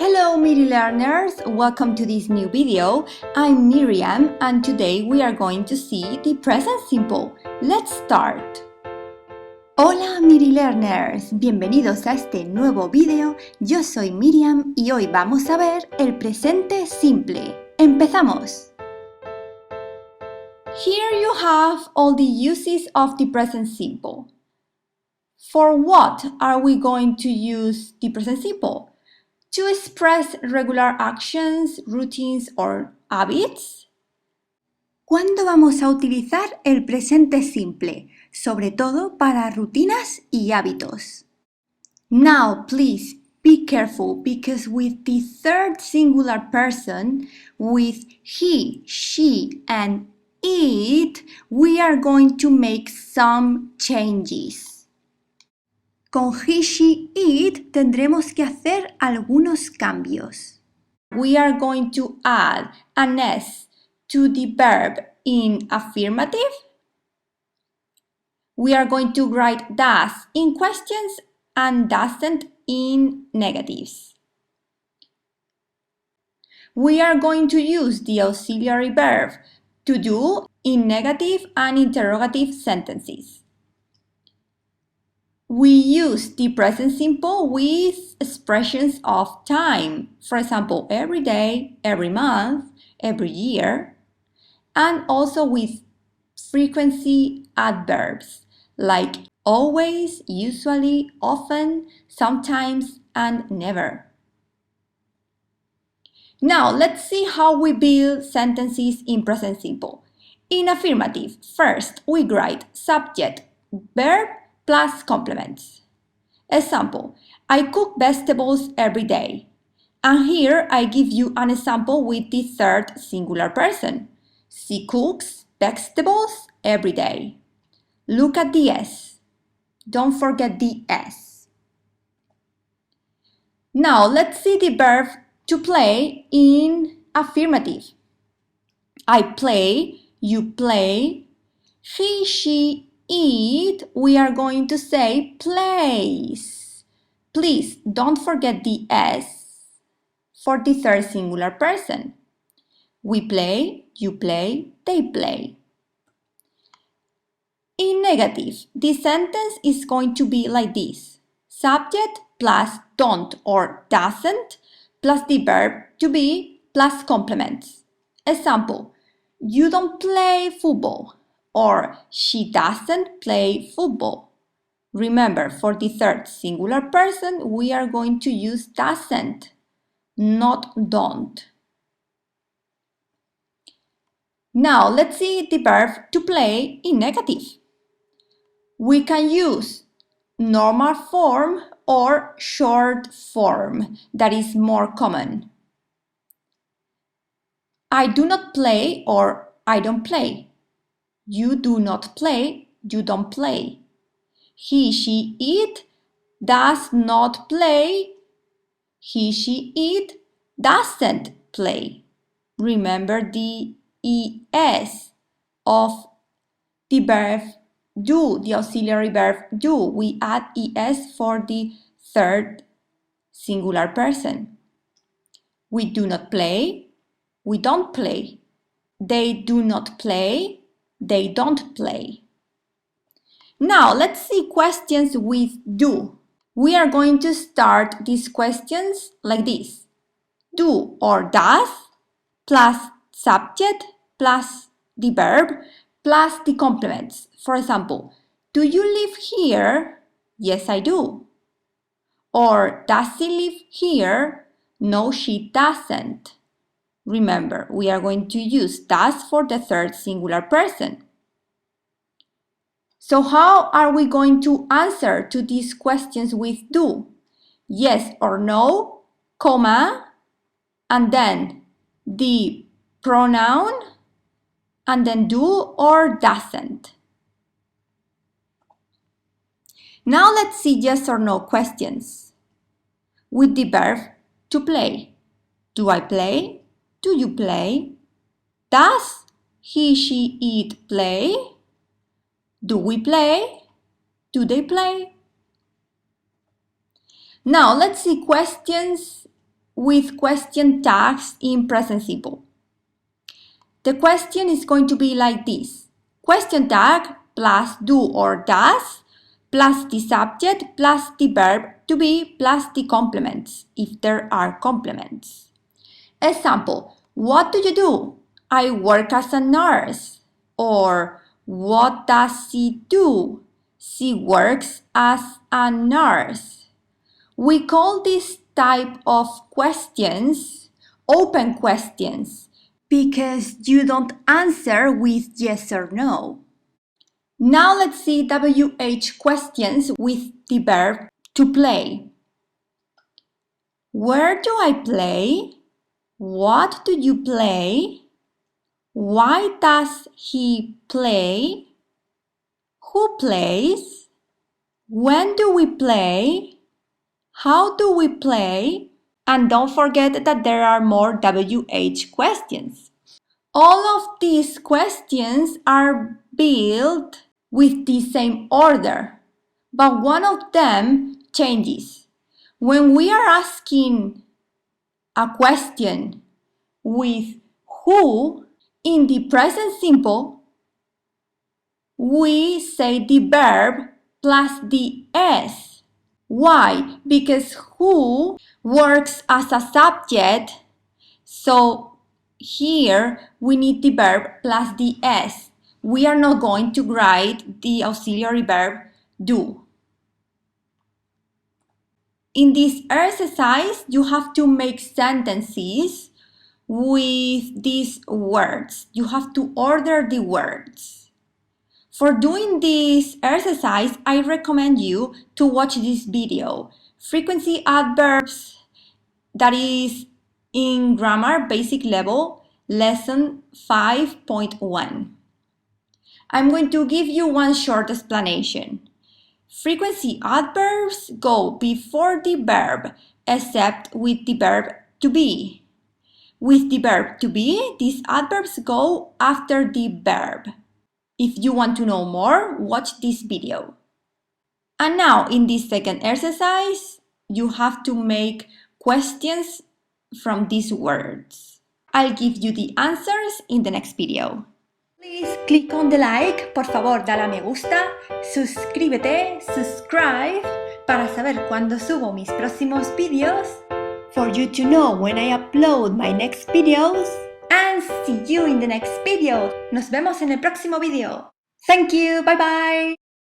Hello Miri learners, welcome to this new video. I'm Miriam and today we are going to see the present simple. Let's start. Hola Miri learners, bienvenidos a este nuevo video. Yo soy Miriam y hoy vamos a ver el presente simple. ¡Empezamos! Here you have all the uses of the present simple. For what are we going to use the present simple? To express regular actions, routines or habits. ¿Cuándo vamos a utilizar el presente simple? Sobre todo para rutinas y hábitos. Now, please be careful because with the third singular person, with he, she, and it, we are going to make some changes. Con he, she, it tendremos que hacer algunos cambios. We are going to add an S to the verb in affirmative. We are going to write does in questions and doesn't in negatives. We are going to use the auxiliary verb to do in negative and interrogative sentences. We use the present simple with expressions of time, for example, every day, every month, every year, and also with frequency adverbs like always, usually, often, sometimes, and never. Now, let's see how we build sentences in present simple. In affirmative, first we write subject, verb, plus complements. Example, I cook vegetables every day. And here I give you an example with the third singular person. She cooks vegetables every day. Look at the S. Don't forget the S. Now let's see the verb to play in affirmative. I play, you play, he, she, it, we are going to say plays. Please don't forget the S for the third singular person. We play, you play, they play. In negative, the sentence is going to be like this. Subject plus don't or doesn't plus the verb to be plus complements. Example, you don't play football. Or she doesn't play football. Remember, for the third singular person, we are going to use doesn't, not don't. Now, let's see the verb to play in negative. We can use normal form or short form, that is more common. I do not play or I don't play. You do not play, you don't play. He, she, it does not play. He, she, it doesn't play. Remember the ES of the verb do, the auxiliary verb do. We add ES for the third singular person. We do not play, we don't play. They do not play, they don't play. Now, let's see questions with do. We are going to start these questions like this. Do or does plus subject plus the verb plus the complements. For example, do you live here? Yes, I do. Or does she live here? No, she doesn't. Remember, we are going to use does for the third singular person. So how are we going to answer to these questions with do? Yes or no, comma, and then the pronoun, and then do or doesn't. Now let's see yes or no questions with the verb to play. Do I play? Do you play? Does he, she, it play? Do we play? Do they play? Now let's see questions with question tags in present simple. The question is going to be like this. Question tag plus do or does plus the subject plus the verb to be plus the complements if there are complements. Example, what do you do? I work as a nurse. Or what does she do? She works as a nurse. We call this type of questions open questions because you don't answer with yes or no. Now let's see WH questions with the verb to play. Where do I play? What do you play? Why does he play? Who plays? When do we play? How do we play? And don't forget that there are more WH questions. All of these questions are built with the same order, but one of them changes. When we are asking a question with who in the present simple, we say the verb plus the S. Why? Because who works as a subject, so here we need the verb plus the S. We are not going to write the auxiliary verb do. In this exercise, you have to make sentences with these words. You have to order the words. For doing this exercise, I recommend you to watch this video. Frequency adverbs, that is in grammar basic level, lesson 5.1. I'm going to give you one short explanation. Frequency adverbs go before the verb, except with the verb to be. With the verb to be, these adverbs go after the verb. If you want to know more, watch this video. And now, in this second exercise, you have to make questions from these words. I'll give you the answers in the next video. Please click on the like, por favor dale a me gusta, suscríbete, subscribe, para saber cuando subo mis próximos vídeos, for you to know when I upload my next videos, and see you in the next video. Nos vemos en el próximo video. Thank you, bye bye.